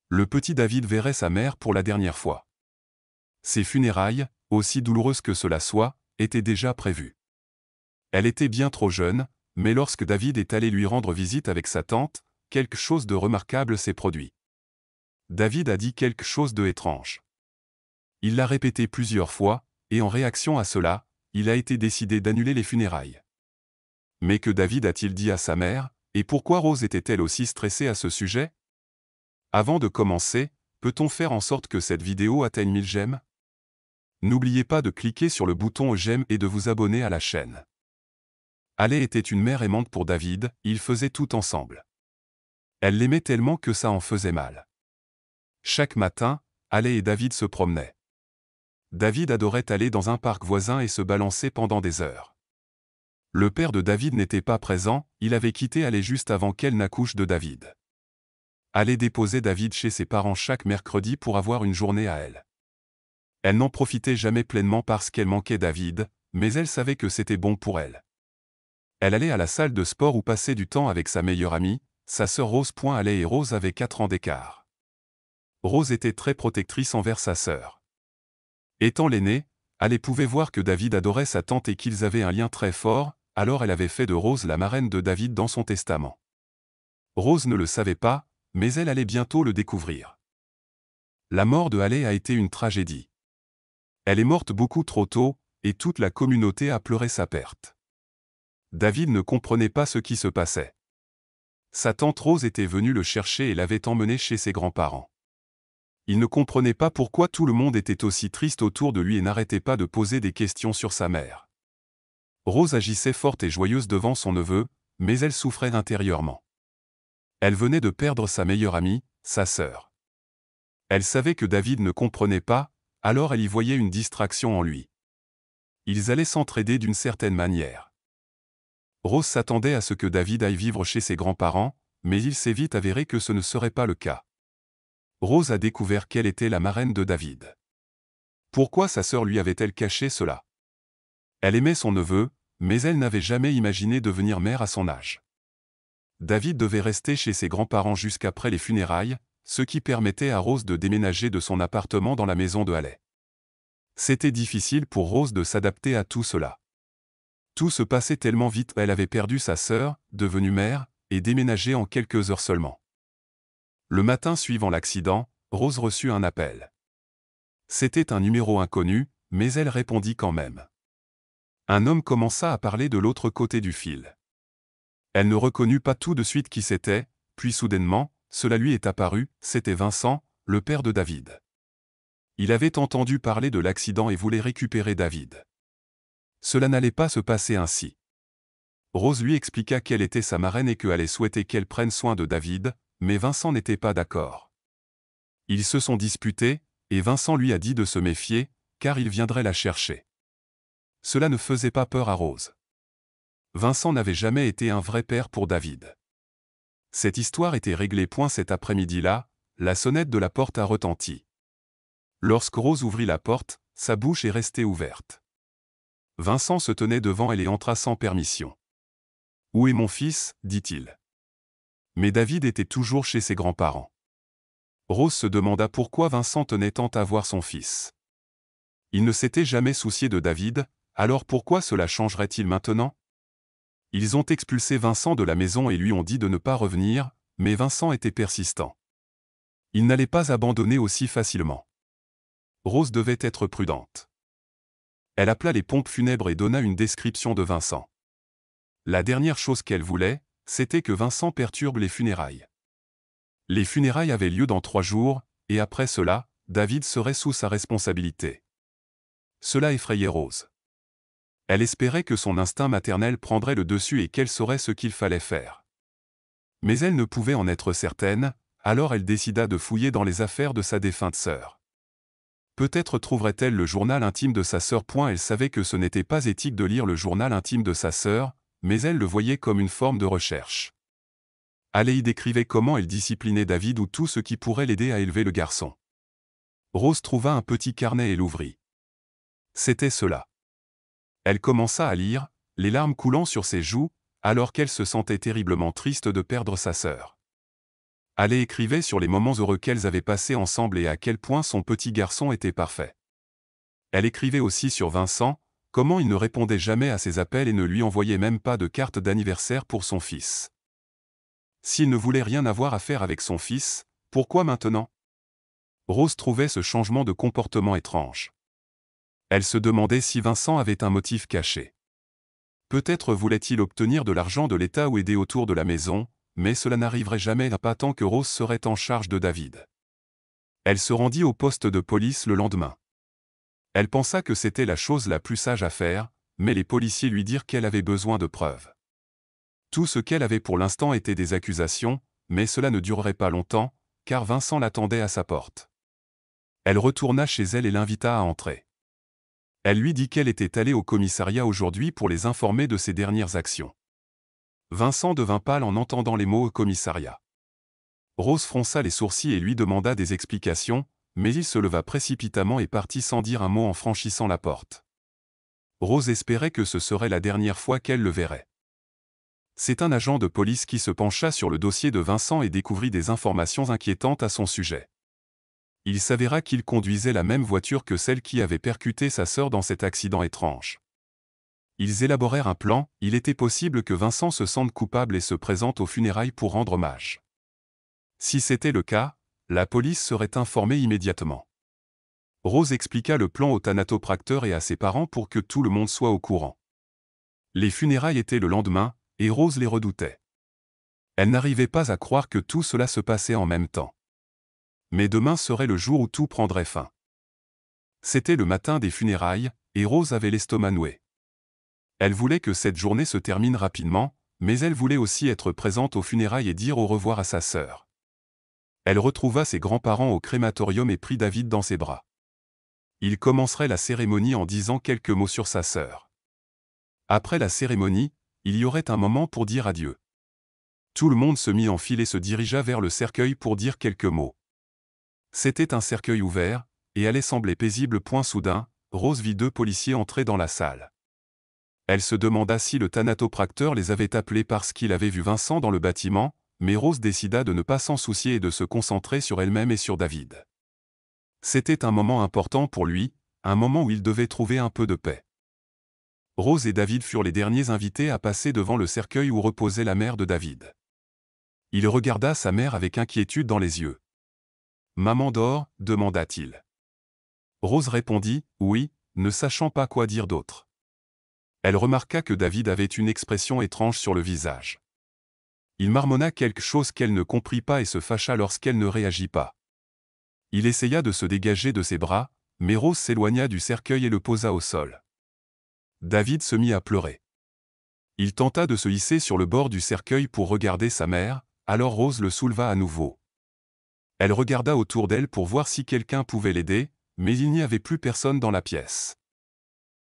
le petit David verrait sa mère pour la dernière fois. Ses funérailles, aussi douloureuses que cela soit, étaient déjà prévues. Elle était bien trop jeune, mais lorsque David est allé lui rendre visite avec sa tante, quelque chose de remarquable s'est produit. David a dit quelque chose de étrange. Il l'a répété plusieurs fois, et en réaction à cela, il a été décidé d'annuler les funérailles. Mais que David a-t-il dit à sa mère, et pourquoi Rose était-elle aussi stressée à ce sujet? Avant de commencer, peut-on faire en sorte que cette vidéo atteigne 1000 j'aime? N'oubliez pas de cliquer sur le bouton j'aime et de vous abonner à la chaîne. Haley était une mère aimante pour David, ils faisaient tout ensemble. Elle l'aimait tellement que ça en faisait mal. Chaque matin, Haley et David se promenaient. David adorait aller dans un parc voisin et se balancer pendant des heures. Le père de David n'était pas présent, il avait quitté Haley juste avant qu'elle n'accouche de David. Haley déposait David chez ses parents chaque mercredi pour avoir une journée à elle. Elle n'en profitait jamais pleinement parce qu'elle manquait David, mais elle savait que c'était bon pour elle. Elle allait à la salle de sport où passer du temps avec sa meilleure amie, sa sœur Rose. Haley et Rose avaient 4 ans d'écart. Rose était très protectrice envers sa sœur. Étant l'aînée, Haley pouvait voir que David adorait sa tante et qu'ils avaient un lien très fort, alors elle avait fait de Rose la marraine de David dans son testament. Rose ne le savait pas, mais elle allait bientôt le découvrir. La mort de Haley a été une tragédie. Elle est morte beaucoup trop tôt, et toute la communauté a pleuré sa perte. David ne comprenait pas ce qui se passait. Sa tante Rose était venue le chercher et l'avait emmené chez ses grands-parents. Il ne comprenait pas pourquoi tout le monde était aussi triste autour de lui et n'arrêtait pas de poser des questions sur sa mère. Rose agissait forte et joyeuse devant son neveu, mais elle souffrait intérieurement. Elle venait de perdre sa meilleure amie, sa sœur. Elle savait que David ne comprenait pas, alors elle y voyait une distraction en lui. Ils allaient s'entraider d'une certaine manière. Rose s'attendait à ce que David aille vivre chez ses grands-parents, mais il s'est vite avéré que ce ne serait pas le cas. Rose a découvert qu'elle était la marraine de David. Pourquoi sa sœur lui avait-elle caché cela? Elle aimait son neveu, mais elle n'avait jamais imaginé devenir mère à son âge. David devait rester chez ses grands-parents jusqu'après les funérailles, ce qui permettait à Rose de déménager de son appartement dans la maison de Haley. C'était difficile pour Rose de s'adapter à tout cela. Tout se passait tellement vite, elle avait perdu sa sœur, devenue mère, et déménagé en quelques heures seulement. Le matin suivant l'accident, Rose reçut un appel. C'était un numéro inconnu, mais elle répondit quand même. Un homme commença à parler de l'autre côté du fil. Elle ne reconnut pas tout de suite qui c'était, puis soudainement, cela lui est apparu, c'était Vincent, le père de David. Il avait entendu parler de l'accident et voulait récupérer David. Cela n'allait pas se passer ainsi. Rose lui expliqua qu'elle était sa marraine et qu'elle souhaitait qu'elle prenne soin de David, mais Vincent n'était pas d'accord. Ils se sont disputés, et Vincent lui a dit de se méfier, car il viendrait la chercher. Cela ne faisait pas peur à Rose. Vincent n'avait jamais été un vrai père pour David. Cette histoire était réglée. Cet après-midi-là, la sonnette de la porte a retenti. Lorsque Rose ouvrit la porte, sa bouche est restée ouverte. Vincent se tenait devant elle et entra sans permission. « Où est mon fils ?» dit-il. Mais David était toujours chez ses grands-parents. Rose se demanda pourquoi Vincent tenait tant à voir son fils. Il ne s'était jamais soucié de David, alors pourquoi cela changerait-il maintenant? Ils ont expulsé Vincent de la maison et lui ont dit de ne pas revenir, mais Vincent était persistant. Il n'allait pas abandonner aussi facilement. Rose devait être prudente. Elle appela les pompes funèbres et donna une description de Vincent. La dernière chose qu'elle voulait, c'était que Vincent perturbe les funérailles. Les funérailles avaient lieu dans 3 jours, et après cela, David serait sous sa responsabilité. Cela effrayait Rose. Elle espérait que son instinct maternel prendrait le dessus et qu'elle saurait ce qu'il fallait faire. Mais elle ne pouvait en être certaine, alors elle décida de fouiller dans les affaires de sa défunte sœur. Peut-être trouverait-elle le journal intime de sa sœur. Elle savait que ce n'était pas éthique de lire le journal intime de sa sœur, mais elle le voyait comme une forme de recherche. Haley y décrivait comment elle disciplinait David ou tout ce qui pourrait l'aider à élever le garçon. Rose trouva un petit carnet et l'ouvrit. C'était cela. Elle commença à lire, les larmes coulant sur ses joues, alors qu'elle se sentait terriblement triste de perdre sa sœur. Allait écrivait sur les moments heureux qu'elles avaient passés ensemble et à quel point son petit garçon était parfait. Elle écrivait aussi sur Vincent, comment il ne répondait jamais à ses appels et ne lui envoyait même pas de carte d'anniversaire pour son fils. S'il ne voulait rien avoir à faire avec son fils, pourquoi maintenant? Rose trouvait ce changement de comportement étrange. Elle se demandait si Vincent avait un motif caché. Peut-être voulait-il obtenir de l'argent de l'État ou aider autour de la maison, mais cela n'arriverait jamais pas tant que Rose serait en charge de David. Elle se rendit au poste de police le lendemain. Elle pensa que c'était la chose la plus sage à faire, mais les policiers lui dirent qu'elle avait besoin de preuves. Tout ce qu'elle avait pour l'instant était des accusations, mais cela ne durerait pas longtemps, car Vincent l'attendait à sa porte. Elle retourna chez elle et l'invita à entrer. Elle lui dit qu'elle était allée au commissariat aujourd'hui pour les informer de ses dernières actions. Vincent devint pâle en entendant les mots « au commissariat ». Rose fronça les sourcils et lui demanda des explications, mais il se leva précipitamment et partit sans dire un mot en franchissant la porte. Rose espérait que ce serait la dernière fois qu'elle le verrait. C'est un agent de police qui se pencha sur le dossier de Vincent et découvrit des informations inquiétantes à son sujet. Il s'avéra qu'il conduisait la même voiture que celle qui avait percuté sa sœur dans cet accident étrange. Ils élaborèrent un plan, il était possible que Vincent se sente coupable et se présente aux funérailles pour rendre hommage. Si c'était le cas, la police serait informée immédiatement. Rose expliqua le plan au thanatopracteur et à ses parents pour que tout le monde soit au courant. Les funérailles étaient le lendemain, et Rose les redoutait. Elle n'arrivait pas à croire que tout cela se passait en même temps. Mais demain serait le jour où tout prendrait fin. C'était le matin des funérailles, et Rose avait l'estomac noué. Elle voulait que cette journée se termine rapidement, mais elle voulait aussi être présente aux funérailles et dire au revoir à sa sœur. Elle retrouva ses grands-parents au crématorium et prit David dans ses bras. Il commencerait la cérémonie en disant quelques mots sur sa sœur. Après la cérémonie, il y aurait un moment pour dire adieu. Tout le monde se mit en file et se dirigea vers le cercueil pour dire quelques mots. C'était un cercueil ouvert, et allait sembler paisible. Soudain, Rose vit 2 policiers entrer dans la salle. Elle se demanda si le thanatopracteur les avait appelés parce qu'il avait vu Vincent dans le bâtiment, mais Rose décida de ne pas s'en soucier et de se concentrer sur elle-même et sur David. C'était un moment important pour lui, un moment où il devait trouver un peu de paix. Rose et David furent les derniers invités à passer devant le cercueil où reposait la mère de David. Il regarda sa mère avec inquiétude dans les yeux. « Maman dort ?» demanda-t-il. Rose répondit « Oui », ne sachant pas quoi dire d'autre. Elle remarqua que David avait une expression étrange sur le visage. Il marmonna quelque chose qu'elle ne comprit pas et se fâcha lorsqu'elle ne réagit pas. Il essaya de se dégager de ses bras, mais Rose s'éloigna du cercueil et le posa au sol. David se mit à pleurer. Il tenta de se hisser sur le bord du cercueil pour regarder sa mère, alors Rose le souleva à nouveau. Elle regarda autour d'elle pour voir si quelqu'un pouvait l'aider, mais il n'y avait plus personne dans la pièce.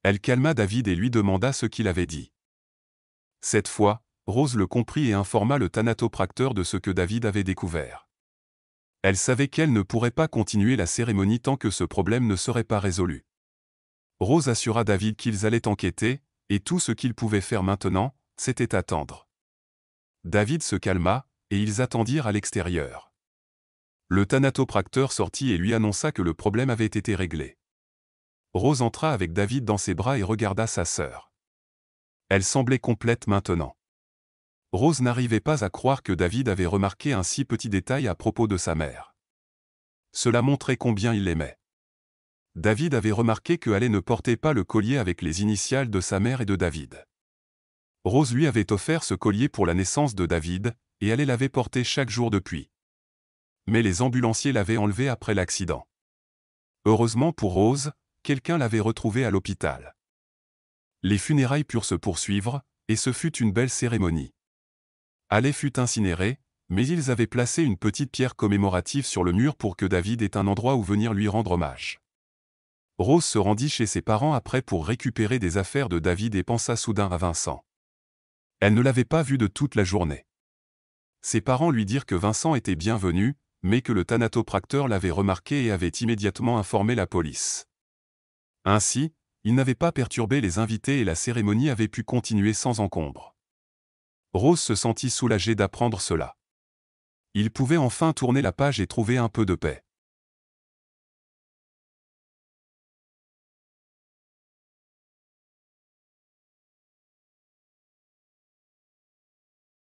Elle calma David et lui demanda ce qu'il avait dit. Cette fois, Rose le comprit et informa le thanatopracteur de ce que David avait découvert. Elle savait qu'elle ne pourrait pas continuer la cérémonie tant que ce problème ne serait pas résolu. Rose assura David qu'ils allaient enquêter, et tout ce qu'ils pouvaient faire maintenant, c'était attendre. David se calma, et ils attendirent à l'extérieur. Le thanatopracteur sortit et lui annonça que le problème avait été réglé. Rose entra avec David dans ses bras et regarda sa sœur. Elle semblait complète maintenant. Rose n'arrivait pas à croire que David avait remarqué un si petit détail à propos de sa mère. Cela montrait combien il l'aimait. David avait remarqué que Haley ne portait pas le collier avec les initiales de sa mère et de David. Rose lui avait offert ce collier pour la naissance de David, et Haley l'avait porté chaque jour depuis. Mais les ambulanciers l'avaient enlevé après l'accident. Heureusement pour Rose, quelqu'un l'avait retrouvé à l'hôpital. Les funérailles purent se poursuivre, et ce fut une belle cérémonie. Haley fut incinéré, mais ils avaient placé une petite pierre commémorative sur le mur pour que David ait un endroit où venir lui rendre hommage. Rose se rendit chez ses parents après pour récupérer des affaires de David et pensa soudain à Vincent. Elle ne l'avait pas vu de toute la journée. Ses parents lui dirent que Vincent était bienvenu, mais que le thanatopracteur l'avait remarqué et avait immédiatement informé la police. Ainsi, il n'avait pas perturbé les invités et la cérémonie avait pu continuer sans encombre. Rose se sentit soulagée d'apprendre cela. Il pouvait enfin tourner la page et trouver un peu de paix.